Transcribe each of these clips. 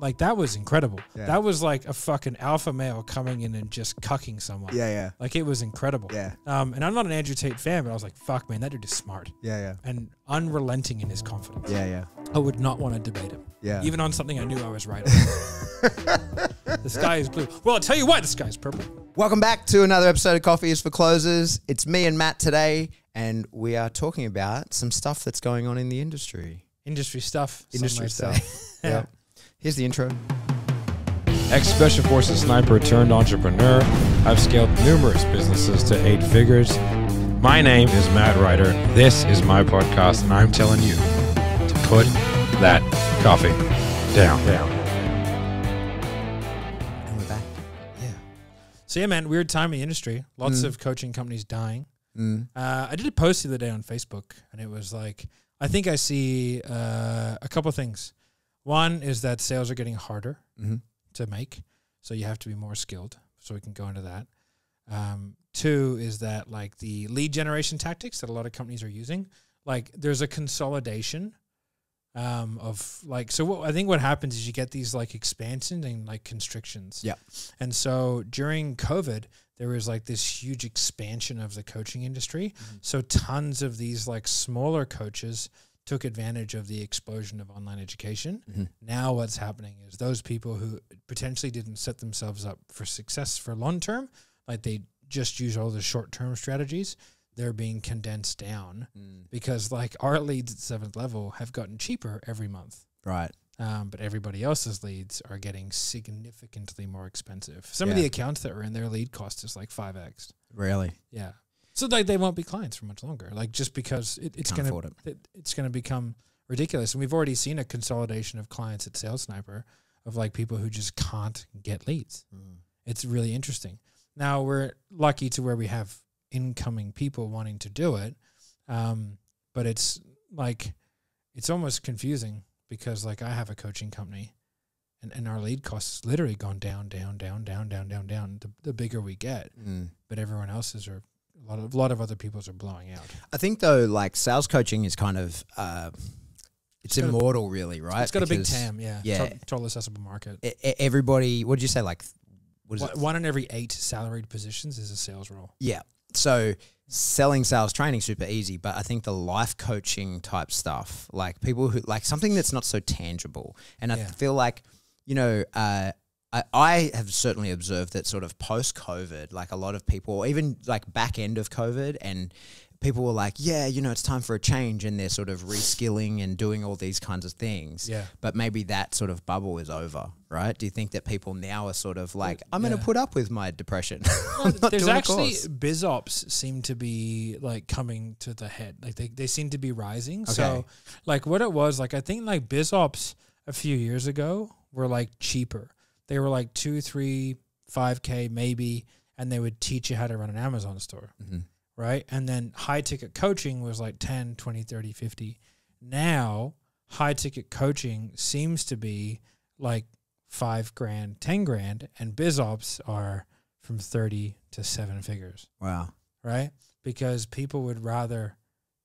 Like, that was incredible. Yeah. That was like a fucking alpha male coming in and just cucking someone. Yeah. Like, it was incredible. Yeah. And I'm not an Andrew Tate fan, but I was like, fuck, man, that dude is smart. Yeah. And unrelenting in his confidence. Yeah. I would not want to debate him. Yeah. Even on something I knew I was right on. The sky is blue. Well, I'll tell you why the sky is purple. Welcome back to another episode of Coffee is for Closers. It's me and Matt today, and we are talking about some stuff that's going on in the industry. Industry stuff. Industry stuff. Yeah. Here's the intro. Ex-Special Forces sniper turned entrepreneur. I've scaled numerous businesses to 8 figures. My name is Matt Ryder. This is my podcast, and I'm telling you to put that coffee down. And we're back. Yeah. So yeah, man, weird time in the industry. Lots of coaching companies dying. I did a post the other day on Facebook, and it was like, I think I see a couple of things. One is that sales are getting harder to make, so you have to be more skilled. So we can go into that. 2 is that like the lead generation tactics that a lot of companies are using, like there's a consolidation of like, so I think what happens is you get these like expansions and like constrictions. Yeah. And so during COVID, there was like this huge expansion of the coaching industry. So tons of these like smaller coaches took advantage of the explosion of online education. Now what's happening is those people who potentially didn't set themselves up for success for long term, like they just use all the short term strategies, they're being condensed down because like our leads at 7th level have gotten cheaper every month. Right. But everybody else's leads are getting significantly more expensive. Some of the accounts that were in their lead cost is like 5x. Really? Yeah. So like they won't be clients for much longer. Like just because it's gonna become ridiculous. And we've already seen a consolidation of clients at Sales Sniper of like people who just can't get leads. It's really interesting. Now we're lucky to where we have incoming people wanting to do it. But it's like it's almost confusing because like I have a coaching company and our lead costs literally gone down. The bigger we get. But everyone else's are a lot of other people's are blowing out. I think though, like sales coaching is kind of it's immortal, really, right? It's got a big TAM, total accessible market. Everybody, what did you say? Like, what is it? 1 in every 8 salaried positions is a sales role. Yeah. So selling sales training super easy, but I think the life coaching type stuff, like people who like something that's not so tangible, and I feel like I have certainly observed that sort of post-COVID, like a lot of people, or even like back end of COVID, and people were like, it's time for a change, and they're sort of reskilling and doing all these kinds of things. Yeah. But maybe that sort of bubble is over, right? Do you think that people now are sort of like, I'm going to put up with my depression? There's actually BizOps seem to be like coming to the head. Like they seem to be rising. Okay. So like what it was, like I think like BizOps a few years ago were like cheaper. They were like 2, 3, 5K maybe, and they would teach you how to run an Amazon store, right? And then high ticket coaching was like 10, 20, 30, 50. Now high ticket coaching seems to be like $5,000, $10,000, and BizOps are from 30 to 7 figures. Wow. Right? Because people would rather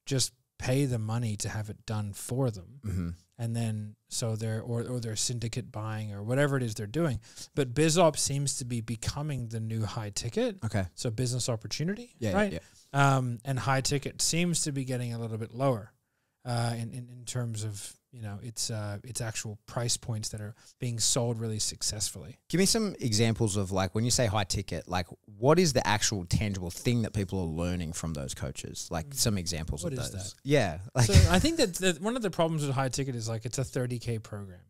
just pay the money to have it done for them. And then so they're or they're syndicate buying or whatever it is they're doing. But BizOps seems to be becoming the new high ticket. Okay. So business opportunity, right? Yeah. And high ticket seems to be getting a little bit lower in terms of, its actual price points that are being sold really successfely. Give me some examples of like when you say high ticket, like what is the actual tangible thing that people are learning from those coaches? Like some examples of those. What is that? Yeah. Like so I think that one of the problems with high ticket is like it's a 30K program.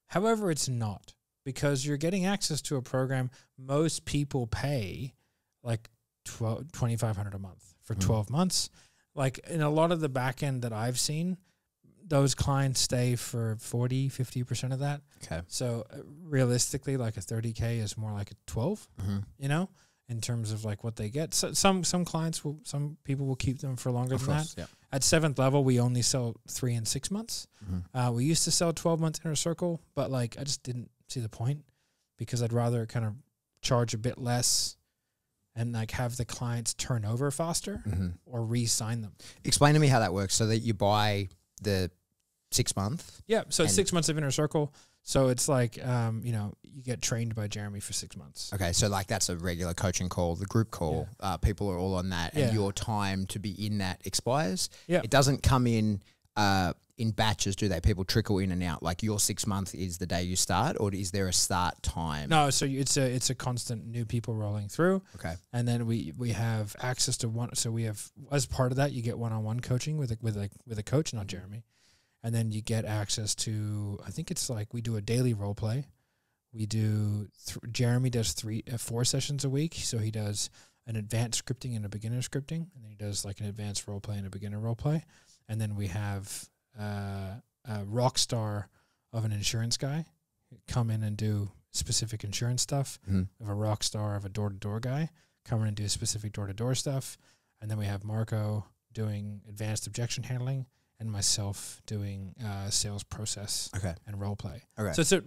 However, it's not, because you're getting access to a program most people pay like $2,500 a month for 12 months. Like in a lot of the back end that I've seen, those clients stay for 40, 50% of that. Okay. So realistically, like a 30K is more like a 12, in terms of like what they get. So some clients some people will keep them for longer than that. Yeah. At 7th level, we only sell 3 and 6 months. We used to sell 12 months Inner Circle, but like I just didn't see the point because I'd rather kind of charge a bit less and like have the clients turn over faster or re-sign them. Explain to me how that works so that you buy the 6 month. Yeah. So 6 months of Inner Circle. So it's like, you get trained by Jeremy for 6 months. Okay, so like that's a regular coaching call, the group call. People are all on that, and your time to be in that expires. Yeah. It doesn't come in batches, do they? People trickle in and out. Like your 6 month is the day you start, or is there a start time? No, so it's a constant new people rolling through. Okay. And then we have access to one. So we have, as part of that, you get one-on-one coaching with a coach, not Jeremy. And then you get access to, I think it's like we do a daily role play. We do, Jeremy does 4 sessions a week. So he does an advanced scripting and a beginner scripting. And then he does like an advanced role play and a beginner role play. And then we have a rock star of an insurance guy come in and do specific insurance stuff. Of a rock star of a door-to-door guy come in and do specific door-to-door stuff. And then we have Marco doing advanced objection handling, and myself doing sales process and role play. Okay. So it's a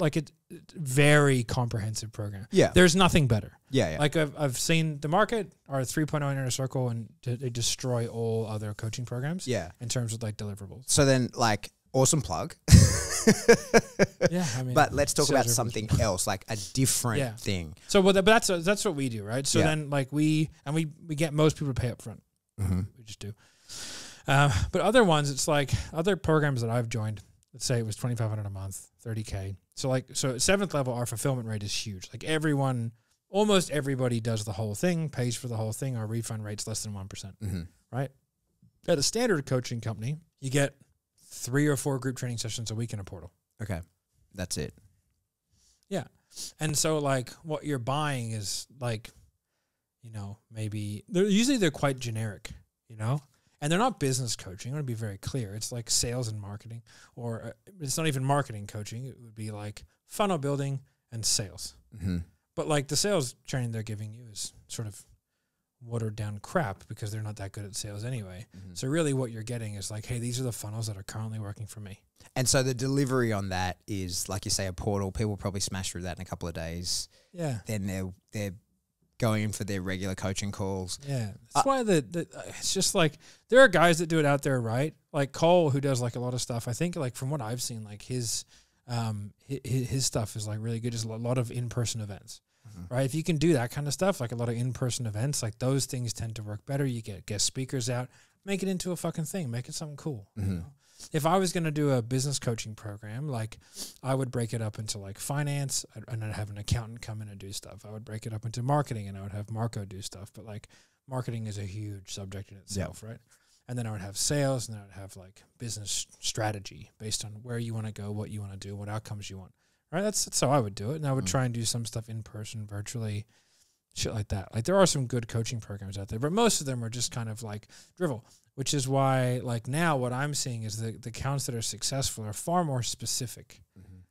very comprehensive program. Yeah. There's nothing better. Yeah. Like I've seen the market are 3.0 Inner Circle, and they destroy all other coaching programs. Yeah. In terms of like deliverables. So then like awesome plug. Yeah. I mean, but let's talk about something else, like a different thing. So but that's what we do, right? So then like we get most people to pay up front. We just do. But other ones, it's like other programs that I've joined, let's say it was $2,500 a month, 30K. So 7th level, our fulfillment rate is huge. Like almost everybody does the whole thing, pays for the whole thing. Our refund rate's less than 1%, right? At a standard coaching company, you get 3 or 4 group training sessions a week in a portal. Okay. That's it. Yeah. And so like what you're buying is like, maybe they're quite generic, And they're not business coaching. I want to be very clear. It's like sales and marketing, or it's not even marketing coaching. It would be like funnel building and sales. But like the sales training they're giving you is sort of watered down crap because they're not that good at sales anyway. So really what you're getting is like, hey, these are the funnels that are currently working for me. And so the delivery on that is, like you say, a portal. People probably smash through that in a couple of days. Yeah. Then they're going in for their regular coaching calls. Yeah. That's why it's just like, there are guys that do it out there, right? Like Cole, who does like a lot of stuff. I think like from what I've seen, like his stuff is like really good. Just a lot of in-person events, right? If you can do that kind of stuff, like a lot of in-person events, like those things tend to work better. You get guest speakers out, make it into a fucking thing, make it something cool. If I was going to do a business coaching program, like I would break it up into like finance, and I'd have an accountant come in and do stuff. I would break it up into marketing, and I would have Marco do stuff. But like marketing is a huge subject in itself, right? And then I would have sales, and then I would have like business strategy based on where you want to go, what you want to do, what outcomes you want, right? That's how I would do it. And I would try and do some stuff in person, virtually, shit like that. Like there are some good coaching programs out there, but most of them are just kind of like drivel. Which is why, like now, what I'm seeing is the accounts that are successful are far more specific,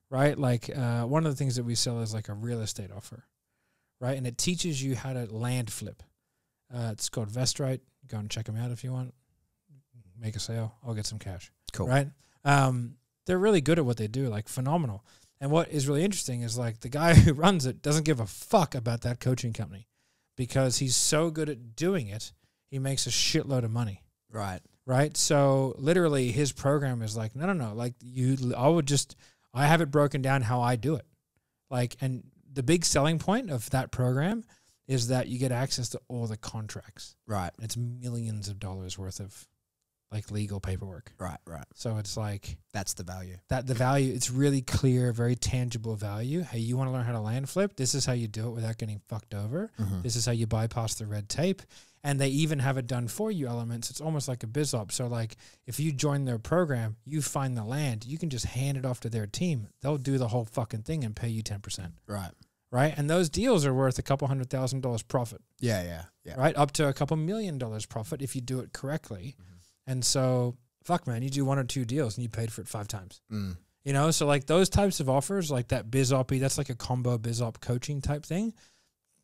right? Like one of the things that we sell is like a real estate offer, right? And it teaches you how to land flip. It's called Vestrite. Go and check them out if you want. Make a sale. I'll get some cash. Cool. Right? They're really good at what they do, like phenomenal. And what is really interesting is like the guy who runs it doesn't give a fuck about that coaching company because he's so good at doing it, he makes a shitload of money. Right. So literally his program is like, no. Like I have it broken down how I do it. Like, and the big selling point of that program is that you get access to all the contracts. Right. It's millions of dollars worth of like legal paperwork. Right. So it's like, that's the value. The value, it's really clear, very tangible value. Hey, you want to learn how to land flip? This is how you do it without getting fucked over. This is how you bypass the red tape. And they even have it done for you elements. It's almost like a biz op. So like if you join their program, you find the land, you can just hand it off to their team. They'll do the whole fucking thing and pay you 10%. Right. And those deals are worth $200,000 profit. Yeah. Right. Up to $2 million profit if you do it correctly. And so fuck man, you do 1 or 2 deals and you paid for it 5 times. So like those types of offers, like that biz op, that's like a combo biz op coaching type thing.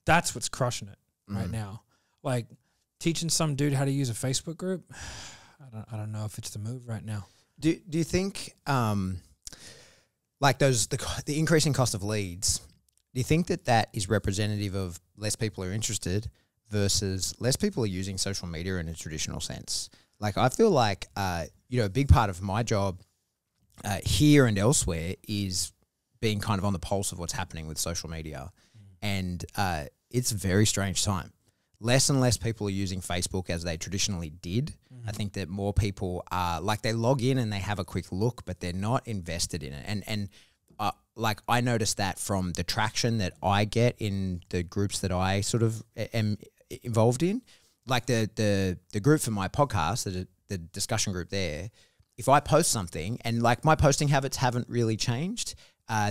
That's what's crushing it right now. Like teaching some dude how to use a Facebook group, I don't know if it's the move right now. Do you think like the increasing cost of leads, do you think that is representative of less people are interested versus less people are using social media in a traditional sense? Like I feel like a big part of my job here and elsewhere is being kind of on the pulse of what's happening with social media. And it's a very strange time. Less and less people are using Facebook as they traditionally did. I think that more people are like, they log in and they have a quick look, but they're not invested in it. And like I noticed that from the traction that I get in the groups that I sort of am involved in, like the group for my podcast, the discussion group there. If I post something and like my posting habits haven't really changed,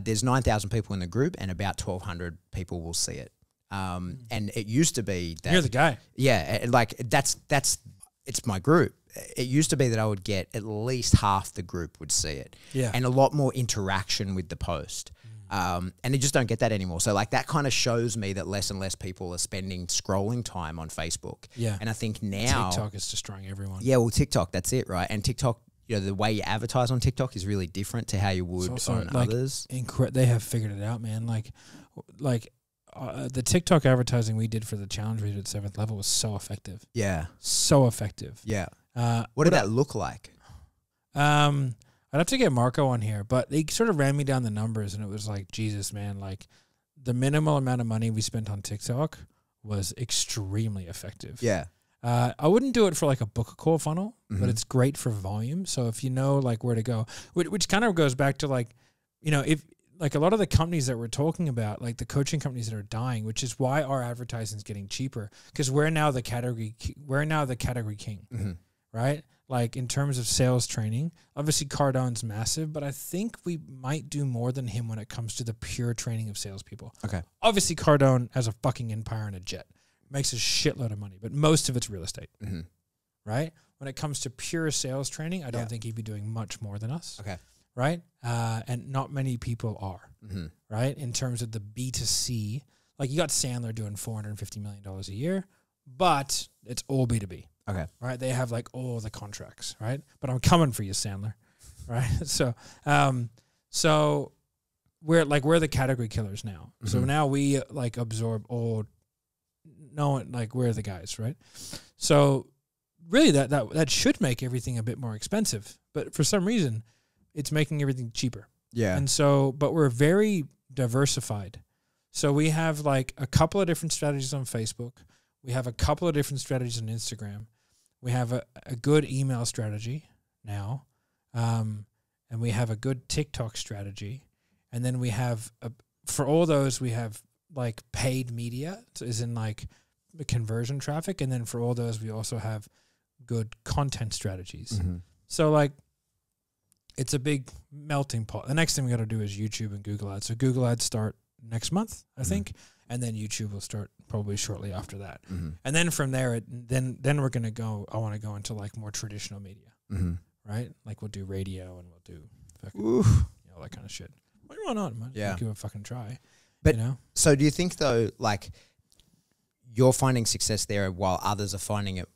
there's 9,000 people in the group and about 1,200 people will see it. And it used to be that you're the guy. Yeah, like it's my group. It used to be that I would get at least half the group would see it. Yeah. And a lot more interaction with the post. And you just don't get that anymore. So like that kind of shows me that less and less people are spending scrolling time on Facebook. Yeah. And I think now TikTok is destroying everyone. Yeah, well, TikTok, that's it, right? And TikTok, you know, the way you advertise on TikTok is really different to how you would on like others. They have figured it out, man. Like the TikTok advertising we did for the challenge we did at 7th level was so effective. Yeah. So effective. Yeah. What did that look like? I'd have to get Marco on here, but they sort of ran me down the numbers, and it was like, Jesus, man, like the minimal amount of money we spent on TikTok was extremely effective. Yeah. I wouldn't do it for like a book call funnel, but it's great for volume. So if you know like where to go, which kind of goes back to like, you know, if like a lot of the companies that we're talking about, like the coaching companies that are dying, which is why our advertising is getting cheaper, because we're now the category king, right? Like in terms of sales training, obviously Cardone's massive, but I think we might do more than him when it comes to the pure training of salespeople. Okay. Obviously Cardone has a fucking empire and a jet, makes a shitload of money, but most of it's real estate, right? When it comes to pure sales training, I don't think he'd be doing much more than us. Okay. Right? And not many people are, right? In terms of the B2C, like you got Sandler doing $450 million a year, but it's all B2B. Okay. Right? They have like all the contracts, right? But I'm coming for you, Sandler. Right? So we're the category killers now. So now we like absorb all, like we're the guys, right? So really that should make everything a bit more expensive. But for some reason, it's making everything cheaper. Yeah. And so, but we're very diversified. So we have like a couple of different strategies on Facebook. We have a couple of different strategies on Instagram. We have a good email strategy now. And we have a good TikTok strategy. And then we have, for all those, we have like paid media, so as in like the conversion traffic. And then for all those, we also have good content strategies. So like, it's a big melting pot. The next thing we got to do is YouTube and Google Ads. So Google Ads start next month, I think, and then YouTube will start probably shortly after that. And then from there, then we're gonna go. I want to go into like more traditional media, right? Like we'll do radio and we'll do fucking, all that kind of shit. Why not? Might give it a fucking try. But so do you think though, like you're finding success there while others are finding it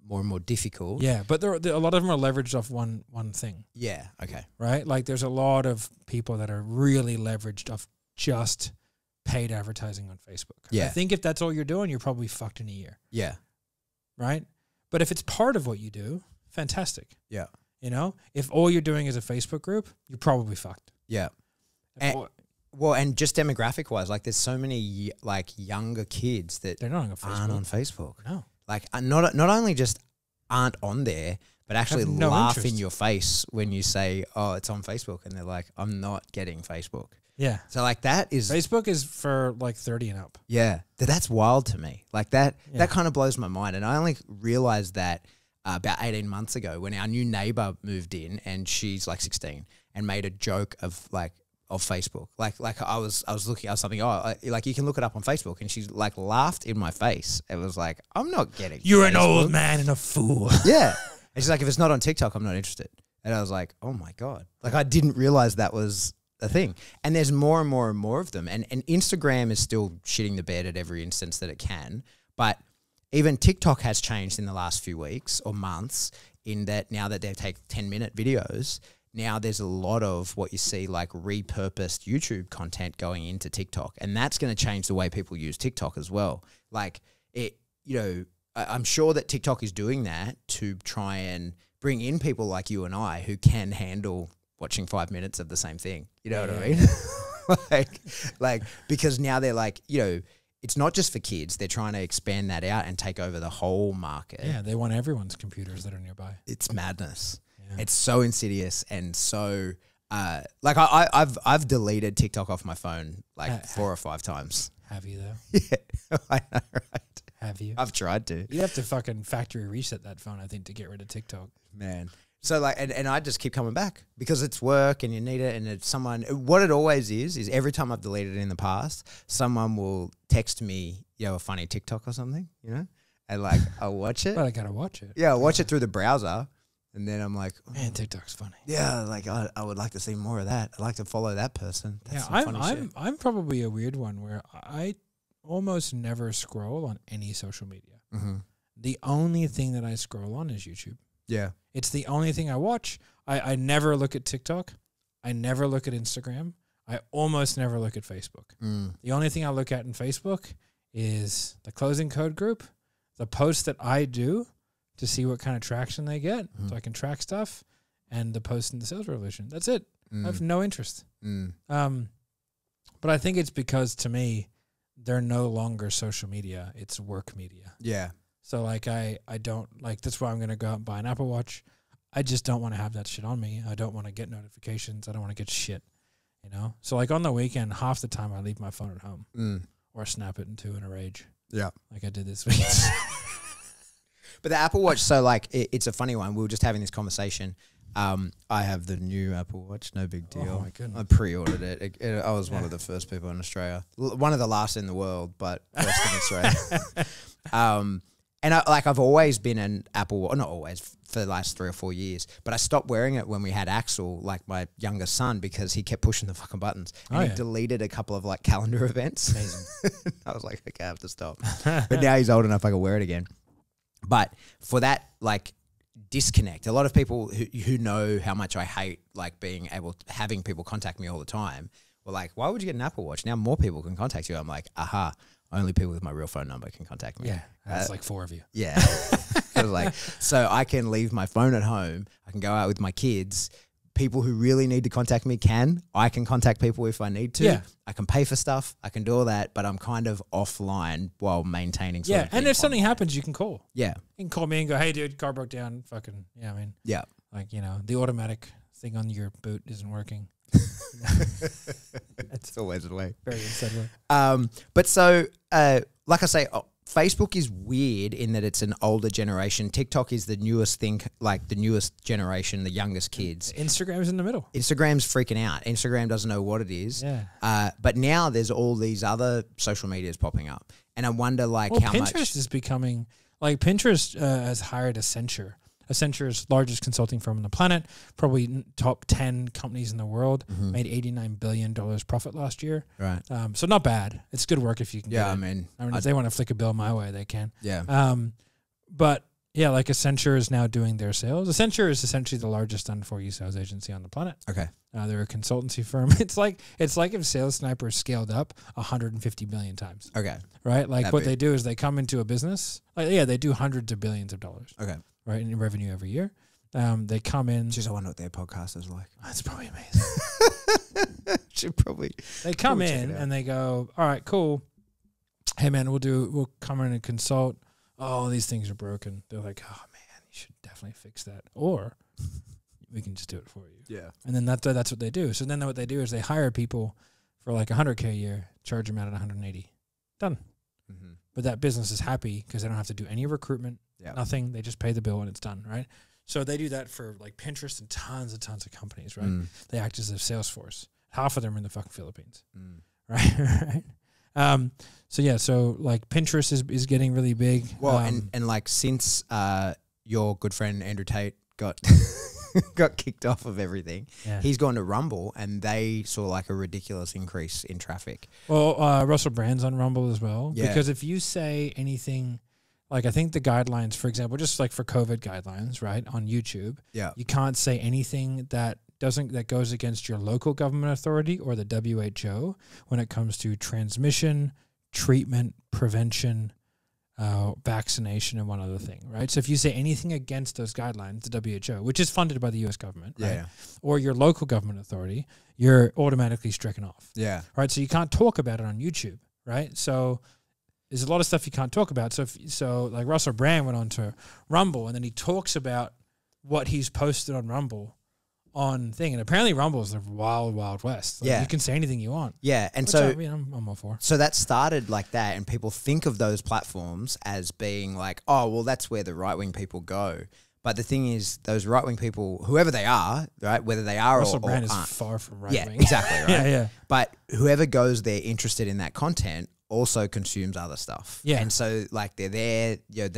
more and more difficult? Yeah, but there a lot of them are leveraged off one thing. Yeah, okay. Right? Like there's a lot of people that are really leveraged off just paid advertising on Facebook. Yeah. I think if that's all you're doing, you're probably fucked in a year. Yeah. Right? But if it's part of what you do, fantastic. Yeah. You know, if all you're doing is a Facebook group, you're probably fucked. Yeah. And just demographic wise, like there's so many like younger kids that they're not on Facebook. Aren't on Facebook. No. Like not only just aren't on there, but actually laugh in your face when you say, "Oh, it's on Facebook," and they're like, "I'm not getting Facebook." Yeah. So like that is Facebook is for like 30 and up. Yeah, that's wild to me. Like that kind of blows my mind, and I only realized that about 18 months ago when our new neighbor moved in, and she's like 16, and made a joke of Facebook. Like I was looking at something, like you can look it up on Facebook, and she like laughed in my face. It was like, I'm not getting You're Facebook. an old man and a fool. Yeah. And she's like, if it's not on TikTok, I'm not interested. And I was like, oh my God. Like I didn't realize that was a thing. And there's more and more and more of them. And Instagram is still shitting the bed at every instance that it can. But even TikTok has changed in the last few weeks or months in that now that they take 10-minute videos, now there's a lot of what you see like repurposed YouTube content going into TikTok. And that's going to change the way people use TikTok as well. Like I'm sure that TikTok is doing that to try and bring in people like you and I who can handle watching 5 minutes of the same thing. You know what I mean? like because now they're like, you know, it's not just for kids. They're trying to expand that out and take over the whole market. Yeah, they want everyone's computers that are nearby. It's madness. Yeah. It's so insidious and so like I've deleted TikTok off my phone like 4 or 5 times. Have you though? Yeah, I know, right? Have you? I've tried to. You'd have to fucking factory reset that phone, I think, to get rid of TikTok. Man. So like, and I just keep coming back because it's work and you need it. And it's someone, what it always is every time I've deleted it in the past, someone will text me, you know, a funny TikTok or something, you know, and like, I'll watch it. But I gotta watch it. Yeah. I'll watch it through the browser. And then I'm like, oh, man, TikTok's funny. Yeah. Like I would like to see more of that. I'd like to follow that person. That's I'm probably a weird one where I almost never scroll on any social media. Mm-hmm. The only thing that I scroll on is YouTube. Yeah. It's the only thing I watch. I never look at TikTok. I never look at Instagram. I almost never look at Facebook. The only thing I look at in Facebook is the closing code group, the posts that I do to see what kind of traction they get so I can track stuff, and the post in the sales revolution. That's it. I have no interest. But I think it's because, to me, they're no longer social media. It's work media. Yeah. So, like, I don't, like, that's why I'm going to go out and buy an Apple Watch. I just don't want to have that shit on me. I don't want to get notifications. I don't want to get shit, you know? So, like, on the weekend, half the time I leave my phone at home or snap it into in a rage. Yeah. Like I did this week. But the Apple Watch, so, like, it's a funny one. We were just having this conversation. I have the new Apple Watch, no big deal. Oh my goodness. I pre-ordered it. I was one of the first people in Australia. One of the last in the world, but first in Australia. And I've always been an Apple Watch, not always, for the last 3 or 4 years, but I stopped wearing it when we had Axel, like my youngest son, because he kept pushing the fucking buttons. And he deleted a couple of like calendar events. Amazing. I was like, okay, I have to stop. But now he's old enough I can wear it again. But for that, like, disconnect, a lot of people who know how much I hate like having people contact me all the time were like, why would you get an Apple Watch? Now more people can contact you. I'm like, aha, only people with my real phone number can contact me. Yeah, that's like 4 of you. Yeah. I was like, so I can leave my phone at home, I can go out with my kids. People who really need to contact me I can contact people if I need to. Yeah. I can pay for stuff, I can do all that, but I'm kind of offline while maintaining and if something happens, you can call. Yeah. You can call me and go, hey dude, car broke down, fucking, I mean. Yeah. Like, you know, the automatic thing on your boot isn't working. It's always the way. Very unsettling. But so, like I say, Facebook is weird in that it's an older generation. TikTok is the newest thing, like the newest generation, the youngest kids. Instagram's in the middle. Instagram's freaking out. Instagram doesn't know what it is. Yeah. But now there's all these other social medias popping up. And I wonder how Pinterest much... Pinterest is becoming, like Pinterest has hired Accenture. Accenture's largest consulting firm on the planet, probably top 10 companies in the world, made $89 billion profit last year. Right. So not bad. It's good work if you can get it. I mean, if they want to flick a bill my way, they can. Yeah. But yeah, like Accenture is now doing their sales. Accenture is essentially the largest done-for-you sales agency on the planet. Okay. They're a consultancy firm. It's like if Sales Sniper scaled up 150 million times. Okay. Right? Like what they do is they come into a business. Like, yeah, they do hundreds of billions of dollars. Okay. Right, in revenue every year. They come in. Jeez, I wonder what their podcast is like. That's probably amazing. Should probably. They come in and they go, all right, cool. Hey man, we'll come in and consult. Oh, these things are broken. They're like, oh man, you should definitely fix that. Or we can just do it for you. Yeah. And then that's what they do. So then what they do is they hire people for like $100K a year, charge them out at 180. Done. Mm-hmm. But that business is happy because they don't have to do any recruitment. Yeah. Nothing. They just pay the bill and it's done, right? So they do that for like Pinterest and tons of companies, right? They act as a sales force. Half of them are in the fucking Philippines, right? So yeah, so like Pinterest is getting really big. Well, and like since your good friend Andrew Tate got got kicked off of everything, he's gone to Rumble, and they saw like a ridiculous increase in traffic. Well, Russell Brand's on Rumble as well, because if you say anything. Like, I think the guidelines, for example, just like for COVID guidelines, right, on YouTube, you can't say anything that goes against your local government authority or the WHO when it comes to transmission, treatment, prevention, vaccination and one other thing, right? So if you say anything against those guidelines, the WHO, which is funded by the U.S. government, right? Or your local government authority, you're automatically stricken off. Yeah. Right? So you can't talk about it on YouTube, right? So there's a lot of stuff you can't talk about. So like Russell Brand went on to Rumble, and then he talks about what he's posted on Rumble on thing, and apparently Rumble is the wild, wild west. Like, you can say anything you want. Yeah, and which so I'm all for. So that started like that, and people think of those platforms as being like, oh, well, that's where the right-wing people go. But the thing is, those right-wing people, whoever they are, right, whether they are Russell or Brand is aren't, far from right-wing. Yeah, exactly, right? Yeah. But whoever goes there interested in that content also consumes other stuff. Yeah. And so like they're there, you know,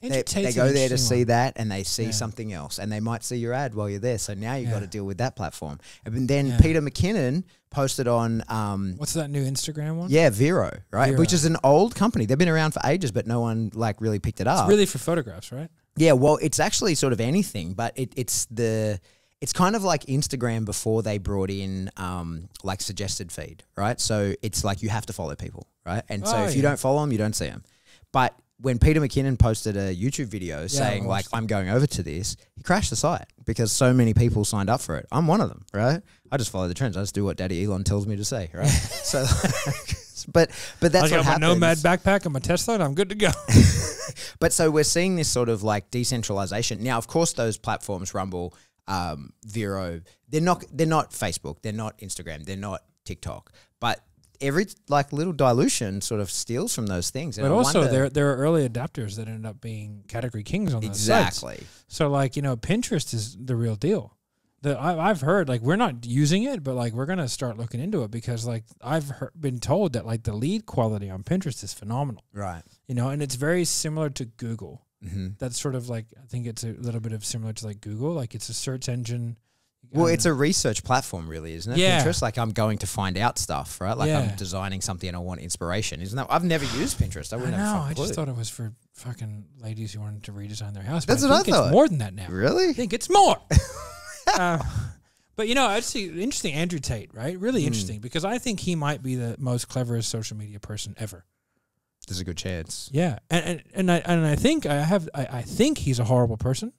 they Entertain's go an there to interesting see one. that, and they see something else, and they might see your ad while you're there. So now you got to deal with that platform. And then Peter McKinnon posted on what's that new Instagram one? Yeah, Vero, right? Vero. Which is an old company. They've been around for ages, but no one like really picked it up. It's really for photographs, right? Yeah, well, it's actually sort of anything, but it's kind of like Instagram before they brought in like suggested feed, right? So it's like you have to follow people, right? And so if you don't follow them, you don't see them. But when Peter McKinnon posted a YouTube video saying like, I'm going over to this, he crashed the site because so many people signed up for it. I'm one of them, right? I just follow the trends. I just do what Daddy Elon tells me to say, right? So, but that's what happens. I got my Nomad backpack and my Tesla, and I'm good to go. But so we're seeing this sort of like decentralization. Now, of course, those platforms, Rumble, Vero, they're not Facebook, they're not Instagram, they're not TikTok, but every like little dilution sort of steals from those things. And but also there are early adapters that end up being category kings on those sites. So like, you know, Pinterest is the real deal. I've heard, like, we're not using it, but like we're gonna start looking into it because like I've been told that like the lead quality on Pinterest is phenomenal, right? You know, and it's very similar to Google. Mm-hmm. That's sort of like, I think it's a little bit of similar to like Google, like it's a search engine. Well, it's a research platform, really, isn't it? Yeah. Pinterest, like I'm going to find out stuff, right? Like I'm designing something and I want inspiration, isn't that? I've never used Pinterest. I wouldn't have a fucking clue. I just thought it was for fucking ladies who wanted to redesign their house. That's but what I think I thought. It's more than that now. Really? I think it's more. But you know, it's interesting. Andrew Tate, right? Really interesting because I think he might be the most cleverest social media person ever. There's a good chance. Yeah, and I think I think he's a horrible person.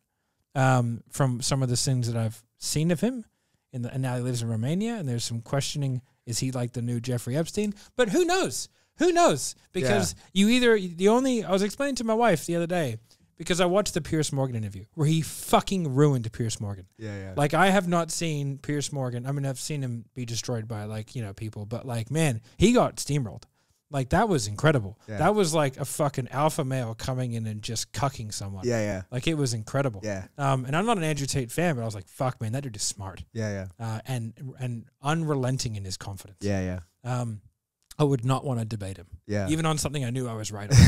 From some of the things that I've seen of him, and now he lives in Romania, and there's some questioning: is he like the new Jeffrey Epstein? But who knows? Who knows? Because I was explaining to my wife the other day, because I watched the Piers Morgan interview where he fucking ruined Piers Morgan. Yeah. Like, I have not seen Piers Morgan. I mean, I've seen him be destroyed by, like, you know, people. But, like, man, he got steamrolled. Like, that was incredible. Yeah. That was like a fucking alpha male coming in and just cucking someone. Yeah. Like, it was incredible. Yeah. And I'm not an Andrew Tate fan, but I was like, fuck, man, that dude is smart. Yeah. And unrelenting in his confidence. Yeah. I would not want to debate him. Yeah. Even on something I knew I was right on.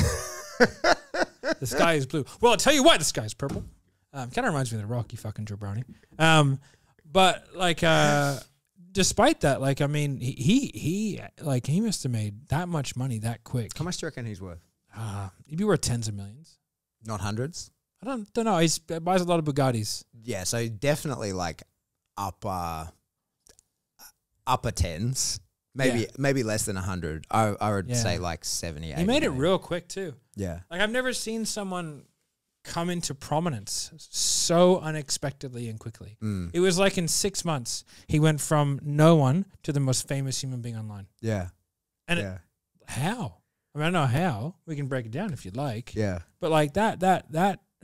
The sky is blue. Well, I'll tell you why the sky is purple. Kind of reminds me of The Rock, you fucking jabroni. But like, despite that, like, I mean, he must have made that much money that quick. How much do you reckon he's worth? He'd be worth tens of millions. Not hundreds? I don't know. He buys a lot of Bugattis. Yeah, so definitely like upper tens. Maybe less than 100. I would say like 70, 80. He made it real quick too. Yeah. Like, I've never seen someone come into prominence so unexpectedly and quickly. It was like in 6 months, he went from no one to the most famous human being online. Yeah. And how? I mean, I don't know how. We can break it down if you'd like. Yeah. But like that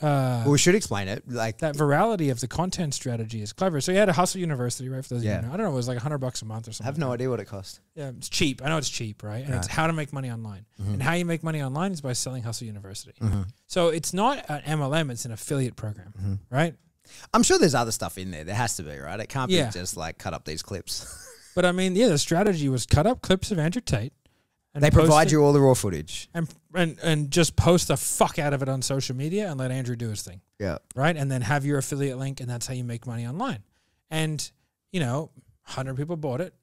well, we should explain it. Like that virality of the content strategy is clever. So he had a Hustle University, right? For those of you who know. I don't know, it was like $100 a month or something. I have no idea what it cost. Yeah, it's cheap. I know it's cheap, right? And it's how to make money online. And how you make money online is by selling Hustle University. So it's not an MLM, it's an affiliate program, right? I'm sure there's other stuff in there. There has to be, right? It can't be just like cut up these clips. But I mean, the strategy was cut up clips of Andrew Tate. And they provide you all the raw footage. And just post the fuck out of it on social media and let Andrew do his thing. Yeah. Right? And then have your affiliate link, and that's how you make money online. And, you know, 100 people bought it.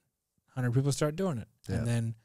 100 people start doing it. Yeah. And then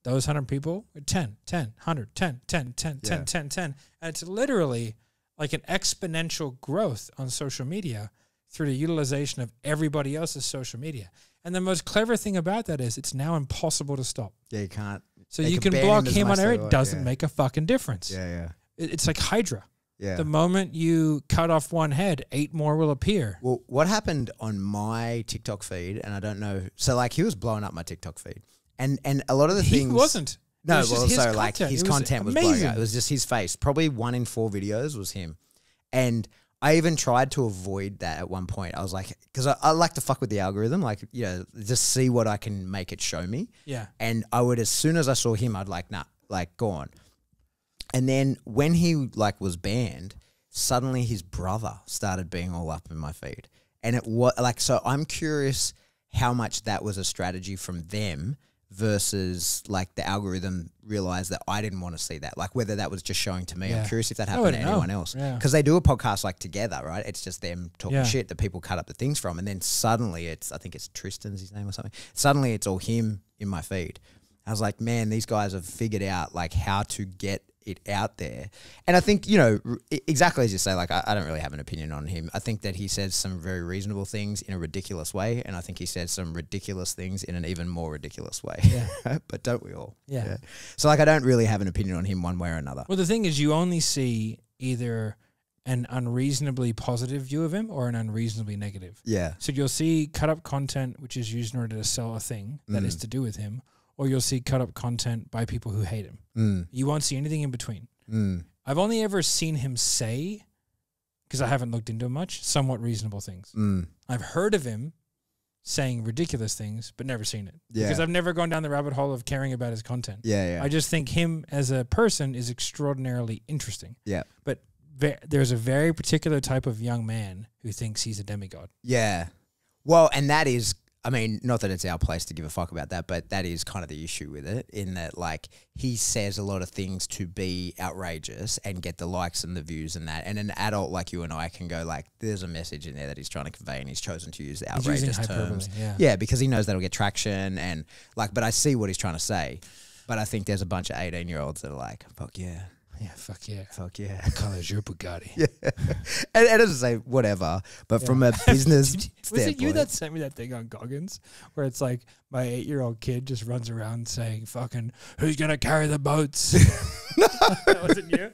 those 100 people, 10, 100, 10. And it's literally like an exponential growth on social media through the utilization of everybody else's social media. And the most clever thing about that is it's now impossible to stop. Yeah, you can't. So you can block him on air. It doesn't make a fucking difference. Yeah. It's like Hydra. Yeah. The moment you cut off one head, 8 more will appear. Well, what happened on my TikTok feed, and I don't know. So like he was blowing up my TikTok feed, and a lot of the things He wasn't. No, It was just well, his so like content. his It was content was blowing amazing. up. It was just his face. Probably 1 in 4 videos was him, and I even tried to avoid that at one point. I was like, because I like to fuck with the algorithm, like, you know, just see what I can make it show me. Yeah. And I would, as soon as I saw him, I'd like, nah, like, go on. And then when he like was banned, suddenly his brother started being all up in my feed. And it was like, so I'm curious how much that was a strategy from them versus like the algorithm realized that I didn't want to see that, like whether that was just showing to me. Yeah. I'm curious if that I happened to wouldn't know. anyone else, Yeah. because they do a podcast like together, right? It's just them talking Yeah. shit that people cut up the things from, and then suddenly it's, I think it's Tristan's his name or something, suddenly it's all him in my feed. I was like, man, these guys have figured out like how to get it out there. And I think, you know, exactly as you say, like I don't really have an opinion on him. I think that he says some very reasonable things in a ridiculous way, and I think he says some ridiculous things in an even more ridiculous way. Yeah. But don't we all? Yeah. So like I don't really have an opinion on him one way or another. Well, the thing is, you only see either an unreasonably positive view of him or an unreasonably negative. Yeah. So you'll see cut up content, which is used in order to sell a thing that is to do with him, or you'll see cut up content by people who hate him. You won't see anything in between. I've only ever seen him say, because I haven't looked into him much, somewhat reasonable things. I've heard of him saying ridiculous things, but never seen it. Yeah. Because I've never gone down the rabbit hole of caring about his content. Yeah. I just think him as a person is extraordinarily interesting. Yeah. But there's a very particular type of young man who thinks he's a demigod. Yeah. Well, and that is, I mean, not that it's our place to give a fuck about that, but that is kind of the issue with it, in that like he says a lot of things to be outrageous and get the likes and the views and that. And an adult like you and I can go like, there's a message in there that he's trying to convey, and he's chosen to use the outrageous terms. Yeah, because he knows that'll get traction, and like, but I see what he's trying to say. But I think there's a bunch of 18-year-olds that are like, fuck yeah. Yeah, fuck yeah. Fuck yeah. What colour is your Bugatti? Yeah. And it doesn't say whatever, but from a business Was it you standpoint- that sent me that thing on Goggins where it's like my 8-year-old kid just runs around saying fucking, who's going to carry the boats? No. That wasn't you?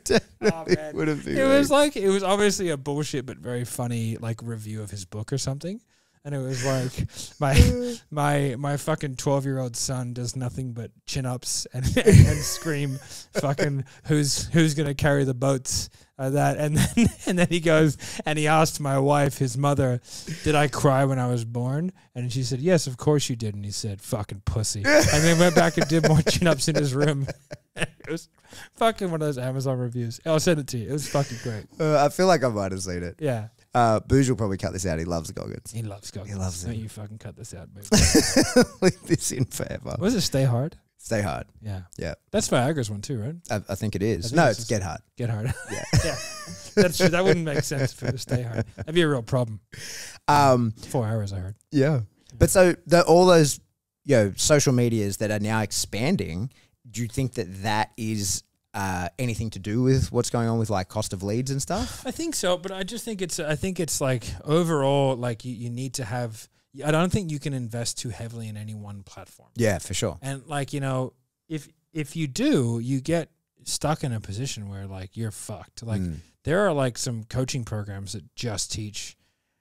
Oh, man. would have been It was like, it was obviously a bullshit but very funny like review of his book or something. And it was like my fucking 12-year-old son does nothing but chin ups and scream fucking who's gonna carry the boats, that, and then he goes and he asked my wife, his mother, did I cry when I was born? And she said, yes, of course you did. And he said, fucking pussy. And then went back and did more chin ups in his room. It was fucking one of those Amazon reviews. I'll send it to you. It was fucking great. I feel like I might have seen it. Yeah. Booge will probably cut this out. He loves Goggins. He loves Goggins. He loves Don't it. you fucking cut this out, baby. Leave this in forever. Was it Stay Hard? Stay hard. Yeah. Yeah. That's Viagra's one too, right? I think it is. I think No, it's it's just- Get Hard. Get Hard. Yeah. Yeah. That's true. That wouldn't make sense if it was Stay Hard. That'd be a real problem. 4 hours, I heard. Yeah. But so all those, social medias that are now expanding, do you think that is anything to do with what's going on with like cost of leads and stuff? I think so, but I just think it's like overall, like you need to have, I don't think you can invest too heavily in any one platform. Yeah, for sure. And like, if you do, you get stuck in a position where like you're fucked. Like there are like some coaching programs that just teach,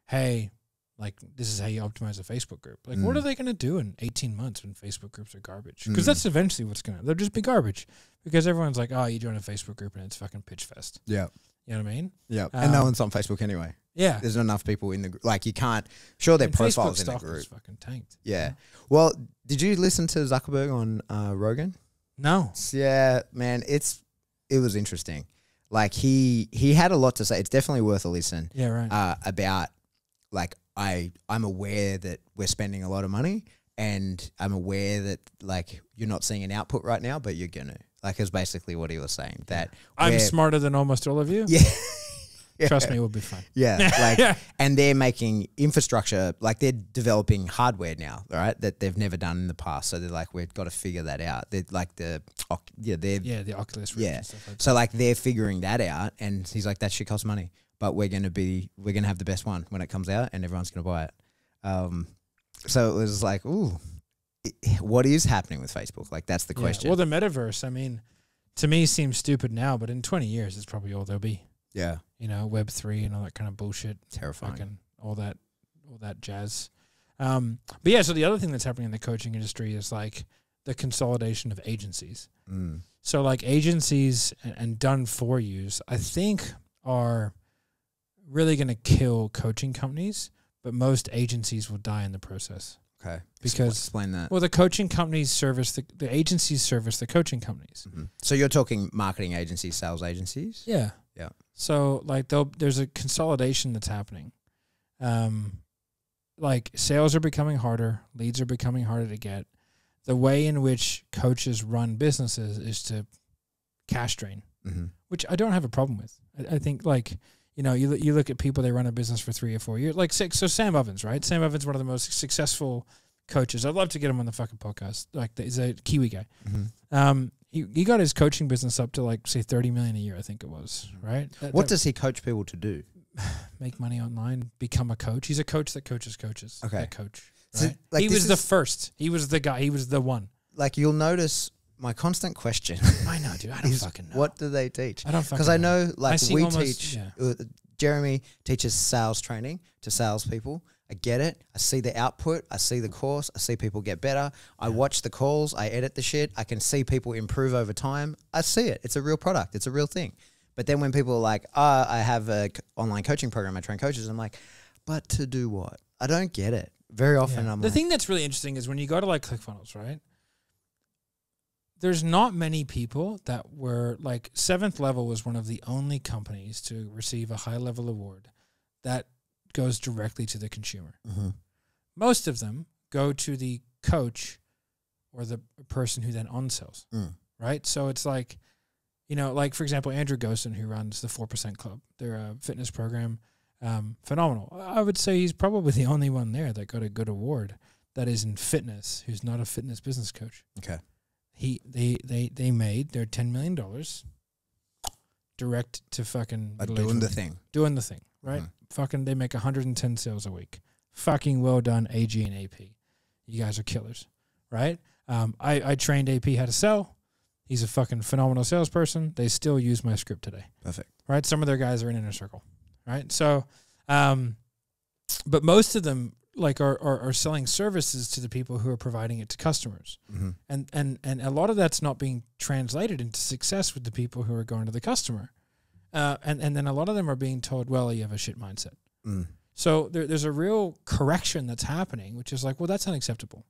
hey, like this is how you optimize a Facebook group. Like what are they going to do in 18 months when Facebook groups are garbage? Because that's eventually what's going to, they'll just be garbage because everyone's like, oh, you join a Facebook group and it's fucking pitch fest. Yeah. You know what I mean? Yeah. And no one's on Facebook anyway. Yeah. There's not enough people in the group. Like you can't, sure their And profiles Facebook in the stock group. is fucking tanked. Yeah. Well, did you listen to Zuckerberg on Rogan? No. Yeah, man, it was interesting. Like he had a lot to say. It's definitely worth a listen. Yeah, right. About like I'm aware that we're spending a lot of money, and I'm aware that like you're not seeing an output right now, but you're gonna. Like is basically what he was saying. That I'm smarter than almost all of you. Yeah. Yeah. Trust me, it will be fun. Yeah, like, and they're making infrastructure, like they're developing hardware now, right? That they've never done in the past. So they're like, we've got to figure that out. They're like the Oculus Rift and stuff like that. So like they're figuring that out, and he's like, that shit costs money, but we're gonna have the best one when it comes out, and everyone's gonna buy it. So it was like, ooh, what is happening with Facebook? Like that's the question. Well, the metaverse. I mean, to me seems stupid now, but in 20 years, it's probably all there'll be. Yeah. You know, Web3 and all that kind of bullshit. Terrifying. Fucking all that jazz. But yeah, so the other thing that's happening in the coaching industry is like the consolidation of agencies. Mm. So like agencies and done for yous, I think are really going to kill coaching companies, but most agencies will die in the process. Okay. Because explain that. Well, the coaching companies service the agencies service the coaching companies. Mm-hmm. So you're talking marketing agencies, sales agencies? Yeah. Yeah. So like there's a consolidation that's happening. Like sales are becoming harder, leads are becoming harder to get. The way in which coaches run businesses is to cash drain, which I don't have a problem with. I think like, you know, you look at people, they run a business for 3 or 4 years, like so Sam Ovens, right? Sam Ovens, one of the most successful coaches. I'd love to get him on the fucking podcast. Like he's a Kiwi guy. He got his coaching business up to like say 30 million a year, I think it was, right? What does he coach people to do? Make money online, become a coach. He's a coach that coaches coaches. Okay. That coach. Right? So, like, he was the first. He was the guy. He was the one. Like you'll notice my constant question. I know, dude. I don't fucking know. What do they teach? I don't fucking Because I know like we teach, yeah. Jeremy teaches sales training to salespeople. I get it. I see the output. I see the course. I see people get better. I watch the calls. I edit the shit. I can see people improve over time. I see it. It's a real product. It's a real thing. But then when people are like, I have a online coaching program, I train coaches, I'm like, but to do what? I don't get it. Very often I'm the like... thing that's really interesting is when you go to like ClickFunnels, right? There's not many people that were like 7th Level was one of the only companies to receive a high level award that goes directly to the consumer. Most of them go to the coach or the person who then on-sells, right? So it's like, you know, like for example, Andrew Gosen, who runs the 4% Club, they're a fitness program, phenomenal. I would say he's probably the only one there that got a good award that is in fitness, who's not a fitness business coach. Okay. They made their $10 million direct to fucking doing the thing. Doing the thing, right? Fucking, they make 110 sales a week. Fucking well done, AG and AP. You guys are killers, right? I trained AP how to sell. He's a fucking phenomenal salesperson. They still use my script today. Perfect. Right? Some of their guys are in Inner Circle, right? So, but most of them like are selling services to the people who are providing it to customers. And a lot of that's not being translated into success with the people who are going to the customer. And then a lot of them are being told, well, you have a shit mindset. So there's a real correction that's happening, which is like, well, that's unacceptable.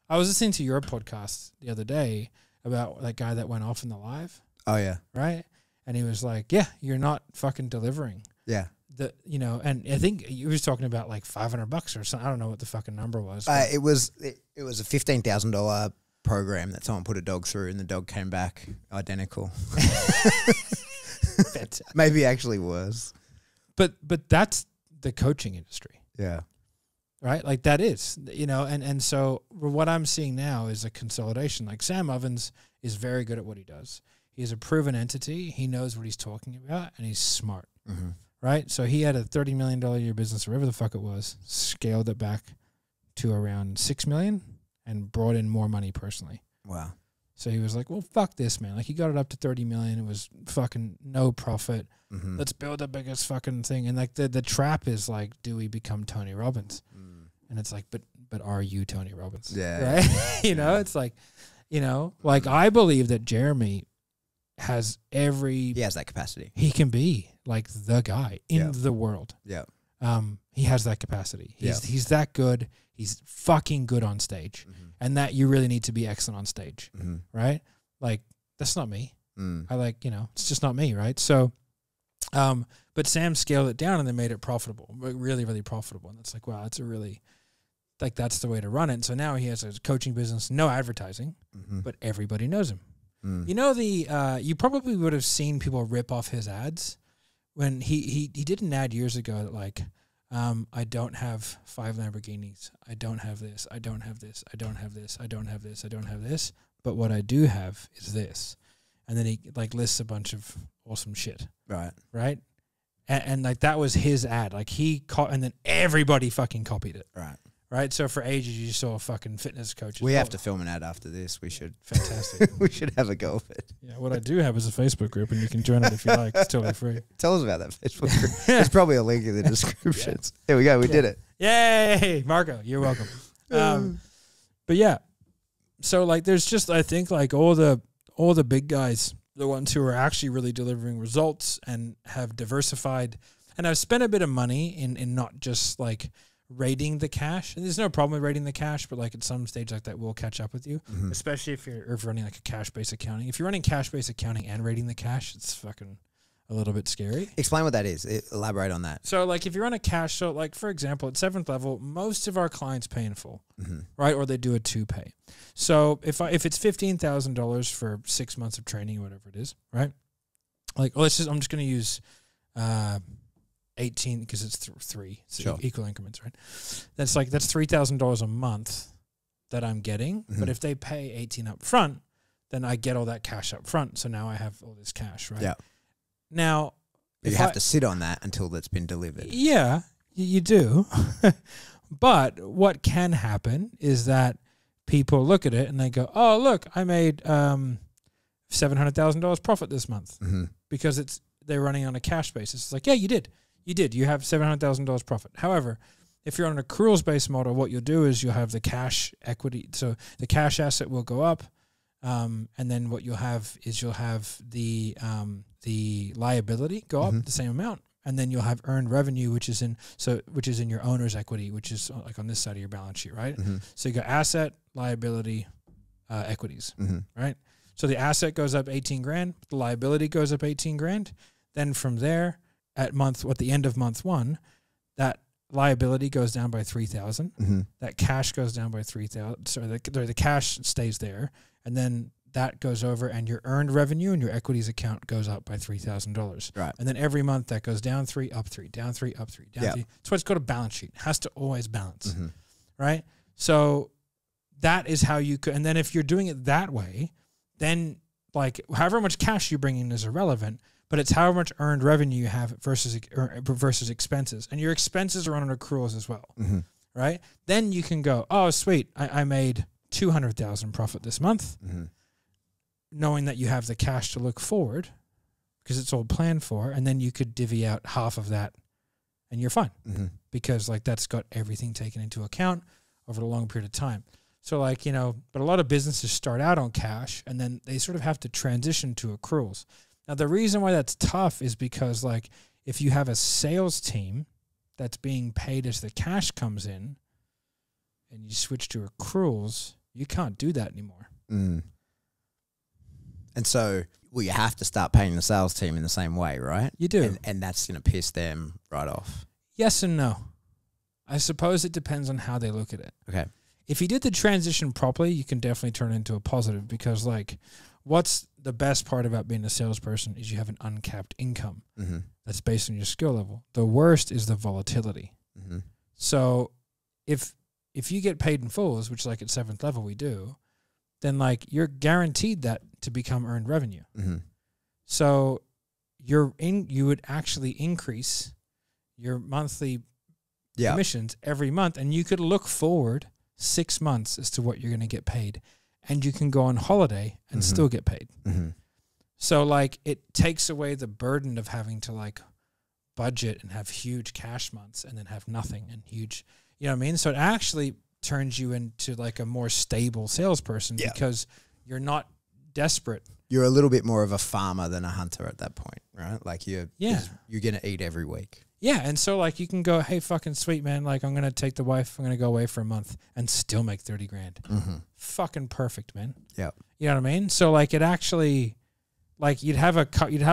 I was listening to your podcast the other day about that guy that went off in the live. Oh, yeah. Right? And he was like, yeah, you're not fucking delivering. Yeah. You know, and I think he was talking about like $500 or something. I don't know what the fucking number was. It was a $15,000 program that someone put a dog through, and the dog came back identical. Maybe actually worse. But that's the coaching industry. Yeah. Right? Like that is, you know, and so what I'm seeing now is a consolidation. Like Sam Ovens is very good at what he does. He's a proven entity. He knows what he's talking about, and he's smart. Right? So he had a $30 million a year business, or whatever the fuck it was, scaled it back to around $6 million and brought in more money personally. Wow. So he was like, well, fuck this, man. Like he got it up to 30 million. It was fucking no profit. Let's build the biggest fucking thing. And like the trap is like, do we become Tony Robbins? And it's like, but are you Tony Robbins? Yeah. Right? You know, it's like, you know, like I believe that Jeremy has he has that capacity. He can be like the guy in the world. Yeah. He has that capacity. He's that good. He's fucking good on stage. And that you really need to be excellent on stage. Right? Like, that's not me. I like, you know, it's just not me, right? So, but Sam scaled it down and they made it profitable, really, really profitable. And it's like, wow, that's a really, like, that's the way to run it. And so now he has a coaching business, no advertising, but everybody knows him. You know, you probably would have seen people rip off his ads when he did an ad years ago that like, I don't have 5 Lamborghinis. I don't have this. I don't have this. I don't have this. I don't have this. I don't have this. But what I do have is this. And then he like lists a bunch of awesome shit. Right. Right. And like that was his ad. Like he and then everybody fucking copied it. Right. right? So for ages, you saw fucking fitness coaches. We have to film an ad after this. We should. Fantastic. We should have a go of it. Yeah, what I do have is a Facebook group, and you can join it if you like. It's totally free. Tell us about that Facebook group. There's probably a link in the descriptions. Here we go. We did it. Yay, Marco, you're welcome. But yeah, so like, there's just, I think like all the big guys, the ones who are actually really delivering results and have diversified, and I've spent a bit of money in not just like rating the cash. And there's no problem with rating the cash, but like at some stage like that will catch up with you, especially if you're running like a cash-based accounting. If you're running cash-based accounting and rating the cash, it's fucking a little bit scary. Explain what that is. Elaborate on that. So like if you're on a cash, so like for example, at 7th level, most of our clients pay in full, right? Or they do a 2-pay. So if it's $15,000 for 6 months of training or whatever it is, right? Like, I'm just going to use 18 because it's 3, so sure. Equal increments, right? That's $3,000 a month that I'm getting. But if they pay 18 up front, then I get all that cash up front. So now I have all this cash, right? Yeah. Now, you have to sit on that until that's been delivered. Yeah, you do. But what can happen is that people look at it and they go, "Oh, look, I made $700,000 profit this month," because they're running on a cash basis. It's like, yeah, you did. You have $700,000 profit. However, if you're on an accruals-based model, what you'll do is you'll have the cash equity. So the cash asset will go up, and then what you'll have is the liability go up the same amount, and then you'll have earned revenue, which is in your owner's equity, which is like on this side of your balance sheet, right? So you got asset, liability, equities, right? So the asset goes up 18 grand, the liability goes up 18 grand. Then from there, at the end of month 1, that liability goes down by 3,000. That cash goes down by 3,000. So the cash stays there, and then that goes over, and your earned revenue and your equities account goes up by $3,000. Right. And then every month that goes down 3, up 3, down 3, up 3, down 3. That's why it's called a balance sheet. It has to always balance, right? So that is how you could. And then if you're doing it that way, then like however much cash you bring in is irrelevant, but it's how much earned revenue you have versus expenses. And your expenses are on accruals as well, right? Then you can go, oh, sweet, I made $200,000 profit this month, knowing that you have the cash to look forward because it's all planned for, and then you could divvy out half of that and you're fine because like that's got everything taken into account over a long period of time. So like, but a lot of businesses start out on cash and then they sort of have to transition to accruals. Now, the reason why that's tough is because like if you have a sales team that's being paid as the cash comes in and you switch to accruals, you can't do that anymore. And so, you have to start paying the sales team in the same way, right? You do. And that's going to piss them right off. Yes and no. I suppose it depends on how they look at it. Okay. If you did the transition properly, you can definitely turn it into a positive because like what's the best part about being a salesperson is you have an uncapped income that's based on your skill level. The worst is the volatility. So if you get paid in fulls, which like at 7th level we do, then like you're guaranteed that to become earned revenue. So you would actually increase your monthly commissions every month, and you could look forward 6 months as to what you're going to get paid, and you can go on holiday and still get paid. So like it takes away the burden of having to like budget and have huge cash months and then have nothing and huge, you know what I mean? So it actually turns you into like a more stable salesperson because you're not desperate. You're a little bit more of a farmer than a hunter at that point, right? Like you're going to eat every week. Yeah, and so like you can go, hey, fucking sweet, man, like I'm going to take the wife, I'm going to go away for a month and still make 30 grand. Fucking perfect, man. Yeah. You know what I mean? So like it actually, like you'd have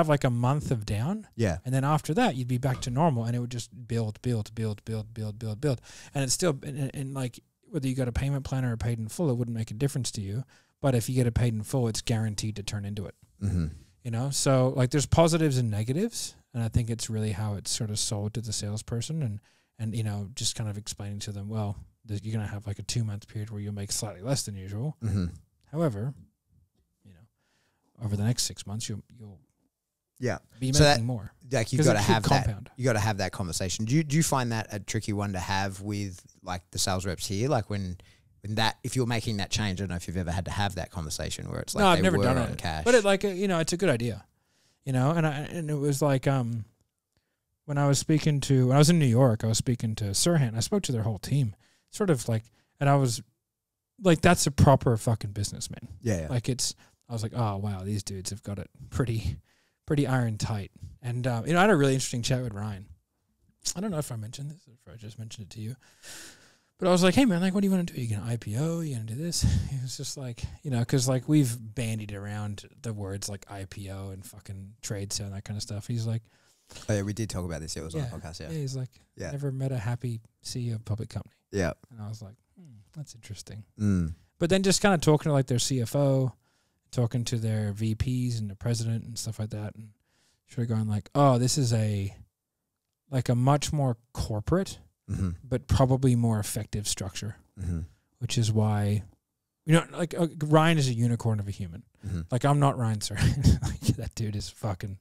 like a month of down. Yeah. And then after that, you'd be back to normal and it would just build. And it's still, and like whether you got a payment plan or a paid in full, it wouldn't make a difference to you. But if you get a paid in full, it's guaranteed to turn into it. You know? So like there's positives and negatives. And I think it's really how it's sort of sold to the salesperson and you know, just kind of explaining to them, well, you're going to have like a 2-month period where you'll make slightly less than usual. However, you know, over the next 6 months, you'll Yeah. Be So making more. Like you 'Cause got it to should have that. compound. You got to have that conversation. Do you find that a tricky one to have with like the sales reps here? Like when that, if you're making that change, I don't know if you've ever had to have that conversation where it's like No, I've they never were done on it. cash. But it like it's a good idea, and it was like when I was in New York, I was speaking to Serhnant. I spoke to their whole team, sort of like, and I was like, that's a proper fucking businessman. Yeah. Like I was like, oh wow, these dudes have got it pretty iron tight. And I had a really interesting chat with Ryan. I don't know if I mentioned this or if I just mentioned it to you. But I was like, hey, man, like, what do you want to do? You going to IPO? You going to do this? He was just like, because, like, we've bandied around the words like IPO and fucking trade sale and that kind of stuff. He's like... Oh, yeah, we did talk about this. It was on the podcast, yeah. Yeah, he's like, never met a happy CEO of a public company. Yeah. And I was like, that's interesting. Mm. But then just kind of talking to, like, their CFO, talking to their VPs and the president and stuff like that, and sort of going like, oh, this is a much more corporate... Mm-hmm. but probably more effective structure, Mm-hmm. which is why, like Ryan is a unicorn of a human. Mm-hmm. Like I'm not Ryan Serhnant. Like, that dude is fucking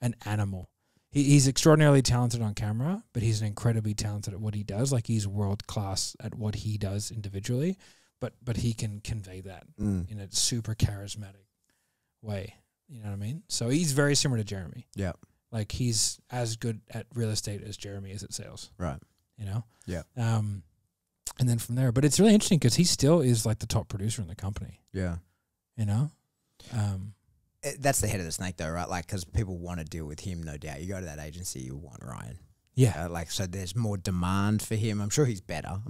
an animal. He's extraordinarily talented on camera, but he's incredibly talented at what he does. Like he's world class at what he does individually, but he can convey that in a super charismatic way. You know what I mean? So he's very similar to Jeremy. Yeah. Like he's as good at real estate as Jeremy is at sales. Right. Yeah. And then from there, but it's really interesting because he still is like the top producer in the company. Yeah. That's the head of the snake though, right? Like, because people want to deal with him, no doubt. You go to that agency, you want Ryan. Yeah. Like, so there's more demand for him. I'm sure he's better,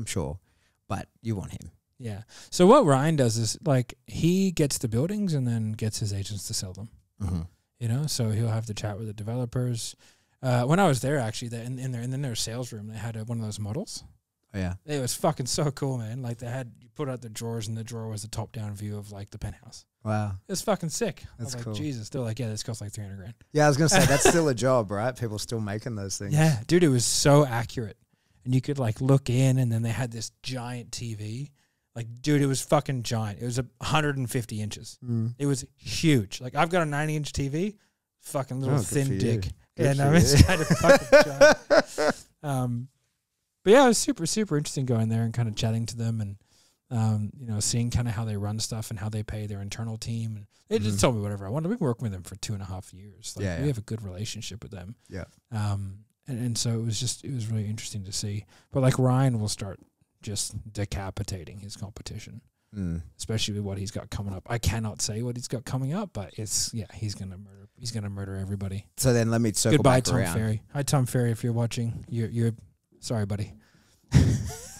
but you want him. Yeah. So what Ryan does is like he gets the buildings and then gets his agents to sell them. Mm-hmm. So he'll have the chat with the developers. When I was there, actually, in their sales room, they had one of those models. Oh, yeah. It was fucking so cool, man. Like you put out the drawers, and the drawer was a top-down view of like the penthouse. Wow. It was fucking sick. That's I was cool. like, Jesus. They're like, yeah, this costs like $300,000. Yeah, I was going to say, that's still a job, right? People still making those things. Yeah, dude, it was so accurate. And you could like look in, and then they had this giant TV. Like, dude, it was fucking giant. It was 150 inches. It was huge. Like, I've got a 90-inch TV, fucking little thin dick. Good Yeah, no, it's kind of fucking giant. But yeah, it was super, super interesting going there and kind of chatting to them and, seeing kind of how they run stuff and how they pay their internal team. And they just told me whatever I wanted. We've been working with them for 2.5 years. Like, we have a good relationship with them. Yeah. And so it was really interesting to see. But like Ryan will start just decapitating his competition, especially with what he's got coming up. I cannot say what he's got coming up, but he's gonna murder. He's gonna murder everybody. So then let me circle Goodbye, back Tom around. Ferry. Hi, Tom Ferry. If you're watching, you're sorry, buddy.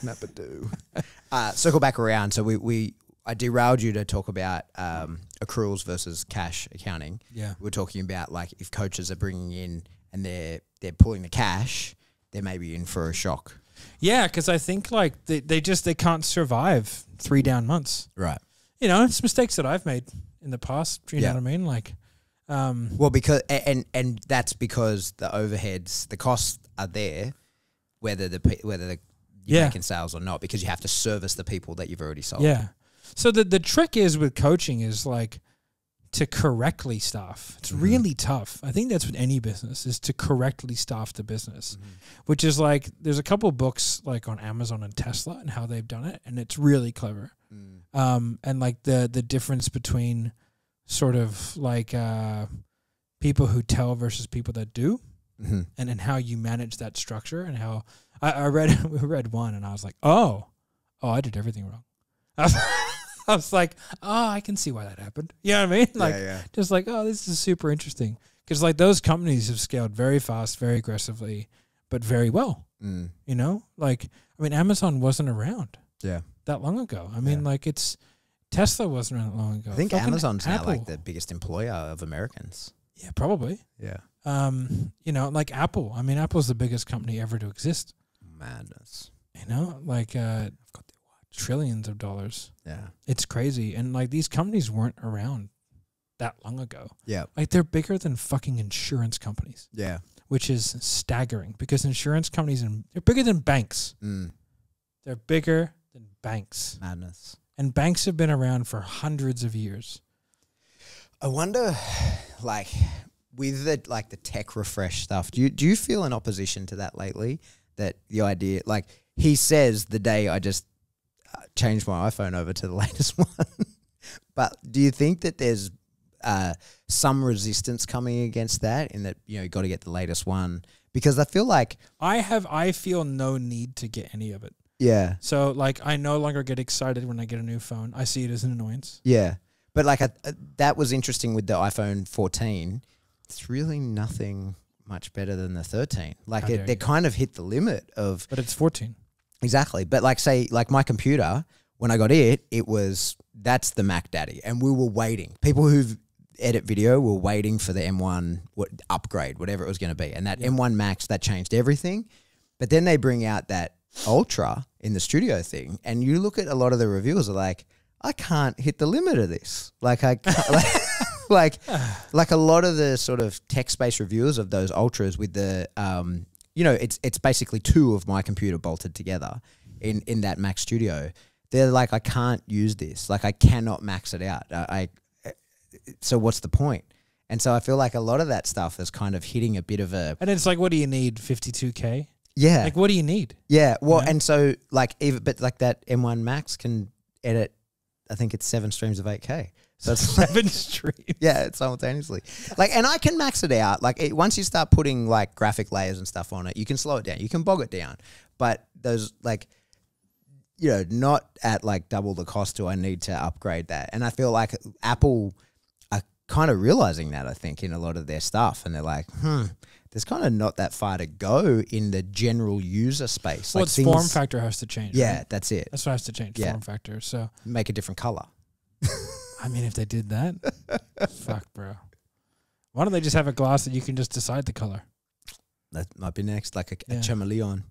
Napadoo. Circle back around. So I derailed you to talk about accruals versus cash accounting. Yeah. We're talking about like if coaches are bringing in and they're pulling the cash, they may be in for a shock. Yeah, because I think like they can't survive 3 down months. Right. It's mistakes that I've made in the past. You know what I mean? Like, well, because and that's because the overheads, the costs are there, whether you're making sales or not, because you have to service the people that you've already sold. Yeah. So the trick is with coaching is like to correctly staff. It's really tough. I think that's with any business is to correctly staff the business, which is like there's a couple of books like on Amazon and Tesla and how they've done it, and it's really clever. And like the difference between sort of like people who tell versus people that do, and then how you manage that structure and how I read one and I was like, oh, I did everything wrong. I was like, oh, I can see why that happened. You know what I mean? Like, just like, oh, this is super interesting. Because like those companies have scaled very fast, very aggressively, but very well. Like, I mean, Amazon wasn't around that long ago. I mean, like Tesla wasn't around that long ago. I think Fucking Amazon's Apple. now like the biggest employer of Americans. Yeah, probably. Yeah. Like Apple. I mean, Apple's the biggest company ever to exist. Madness. Like I've got trillions of dollars. Yeah. It's crazy. And like these companies weren't around that long ago. Yeah. Like they're bigger than fucking insurance companies. Yeah. Which is staggering because insurance companies, they're bigger than banks. They're bigger than banks. Madness. And banks have been around for hundreds of years. I wonder, like, with the like the tech refresh stuff, do you feel an opposition to that lately? That the idea, like he says, the day I just changed my iPhone over to the latest one. But do you think that there's some resistance coming against that, in that, you know, you got to get the latest one? Because I feel like I feel no need to get any of it. Yeah. So like I no longer get excited when I get a new phone. I see it as an annoyance. Yeah. But like that was interesting with the iPhone 14. It's really nothing much better than the 13. Like they kind of hit the limit of. But it's 14. Exactly. But like say like my computer, when I got it was, that's the Mac Daddy, and we were waiting. People who edit video were waiting for the M1 upgrade, whatever it was going to be, and that M1 Max, that changed everything. But then they bring out that Ultra in the studio thing, and you look at a lot of the reviews are like, I can't hit the limit of this. Like I can't, like a lot of the sort of text-based reviews of those Ultras with the you know, it's basically two of my computer bolted together in that Mac Studio. They're like, I can't use this. Like I cannot max it out. So what's the point? And so I feel like a lot of that stuff is kind of hitting a bit of a. And it's like, what do you need? 52K? Yeah. Like, what do you need? Yeah. Well, you know? And so like but like that M1 Max can edit, I think it's 7 streams of 8K. So it's 7 streams. Yeah, it's simultaneously. Like, and I can max it out. Like once you start putting like graphic layers and stuff on it, you can slow it down. You can bog it down. But those like, you know, not at like double the cost do I need to upgrade that. And I feel like Apple are kind of realizing that, I think, in a lot of their stuff. And they're like, there's kind of not that far to go in the general user space. Well, like its form factor has to change. Yeah, right? that's it. That's what has to change, form factor. So make a different color. I mean, if they did that, fuck, bro. Why don't they just have a glass that you can just decide the color? That might be next, like a chameleon.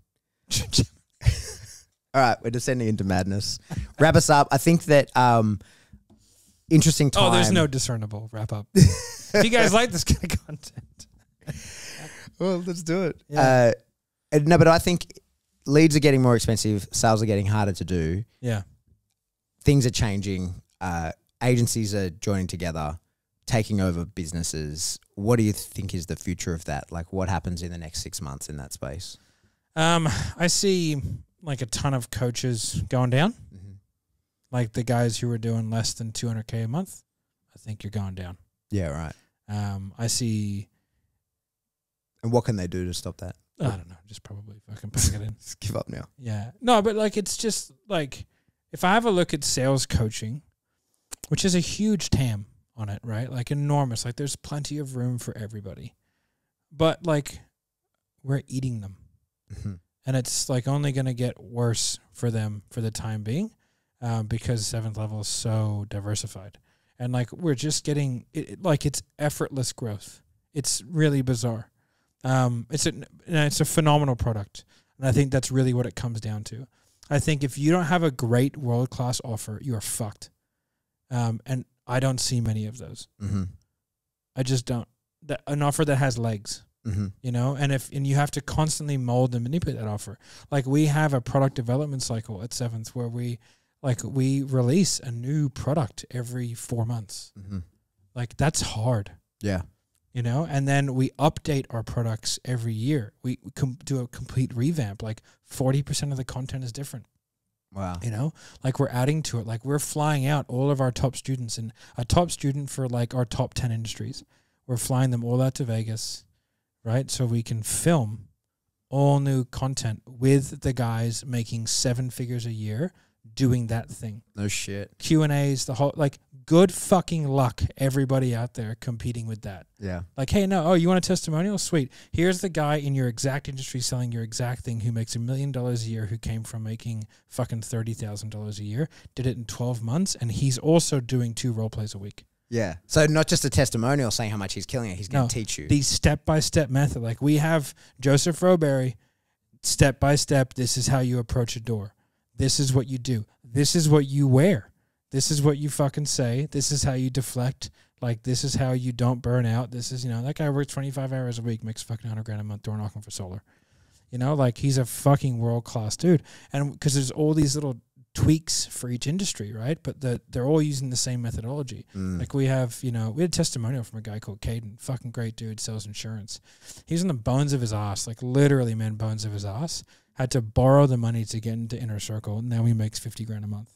All right, we're descending into madness. Wrap us up. I think that interesting time. Oh, there's no discernible wrap up. If you guys like this kind of content. Well, let's do it. Yeah. No, but I think leads are getting more expensive. Sales are getting harder to do. Yeah. Things are changing. Agencies are joining together, taking over businesses. What do you think is the future of that? Like, what happens in the next 6 months in that space? I see like a ton of coaches going down. Mm-hmm. Like the guys who are doing less than 200K a month, I think you're going down. Yeah, right. I see. And what can they do to stop that? I don't know. Just probably fucking pack it in. Just give up now. Yeah. No, but like it's just like if I have a look at sales coaching, which is a huge TAM on it, right? Like enormous. Like there's plenty of room for everybody. But like we're eating them. Mm-hmm. And it's like only going to get worse for them for the time being because 7th level is so diversified. And like we're just getting like it's effortless growth. It's really bizarre. It's a phenomenal product. And I think that's really what it comes down to. I think if you don't have a great world-class offer, you are fucked. And I don't see many of those. Mm-hmm. I just don't. An offer that has legs. Mm-hmm. You know, and you have to constantly mold and manipulate that offer. Like we have a product development cycle at 7th where we release a new product every 4 months. Mm-hmm. Like that's hard. Yeah. You know, and then we update our products every year. We do a complete revamp. Like 40% of the content is different. Wow. You know, like we're adding to it. Like we're flying out all of our top students, and a top student for like our top 10 industries. We're flying them all out to Vegas. Right, so we can film all new content with the guys making 7 figures a year doing that thing. No shit. Q&As, the whole, like, good fucking luck, everybody out there competing with that. Yeah. Like, hey, no, you want a testimonial? Sweet. Here's the guy in your exact industry selling your exact thing who makes $1 million a year, who came from making fucking $30,000 a year, did it in 12 months, and he's also doing 2 role plays a week. Yeah. So not just a testimonial saying how much he's killing it. He's going to teach you. The step-by-step method. Like we have Joseph Roberry, step-by-step, this is how you approach a door. This is what you do. This is what you wear. This is what you fucking say. This is how you deflect. Like this is how you don't burn out. This is, you know, that guy works 25 hours a week, makes fucking $100,000 a month door knocking for solar. You know, like he's a fucking world-class dude. And because there's all these little tweaks for each industry, right? But they're all using the same methodology. Like we have, we had a testimonial from a guy called Caden, fucking great dude, sells insurance. He's on the bones of his ass, like literally, man, bones of his ass. Had to borrow the money to get into Inner Circle. Now he makes $50,000 a month.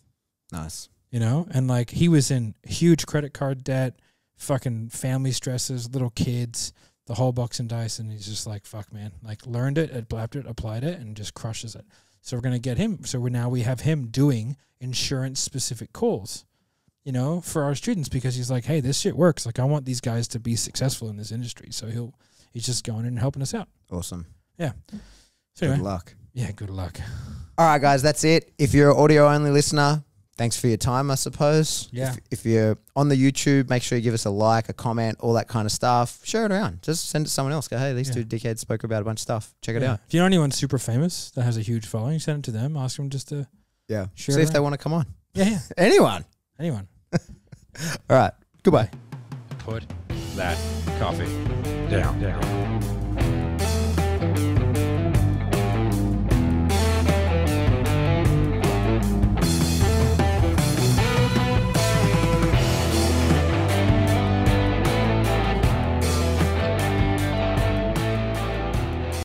Nice. And like he was in huge credit card debt, fucking family stresses, little kids, the whole box and dice. And he's just like, fuck, man, like learned it, applied it, and just crushes it. So we're going to get him. So we have him doing insurance specific calls, for our students, because he's like, hey, this shit works. Like I want these guys to be successful in this industry. So he's just going in and helping us out. Awesome. Yeah. So anyway, good luck. Yeah, good luck. All right, guys, that's it. If you're an audio only listener, thanks for your time, I suppose. Yeah. If you're on the YouTube, make sure you give us a like, a comment, all that kind of stuff. Share it around. Just send it to someone else. Go, hey, these two dickheads spoke about a bunch of stuff. Check it out. If you know anyone super famous that has a huge following, send it to them. Ask them just to share See it if they want to come on. Yeah. Anyone. Anyone. All right. Goodbye. Put that coffee down.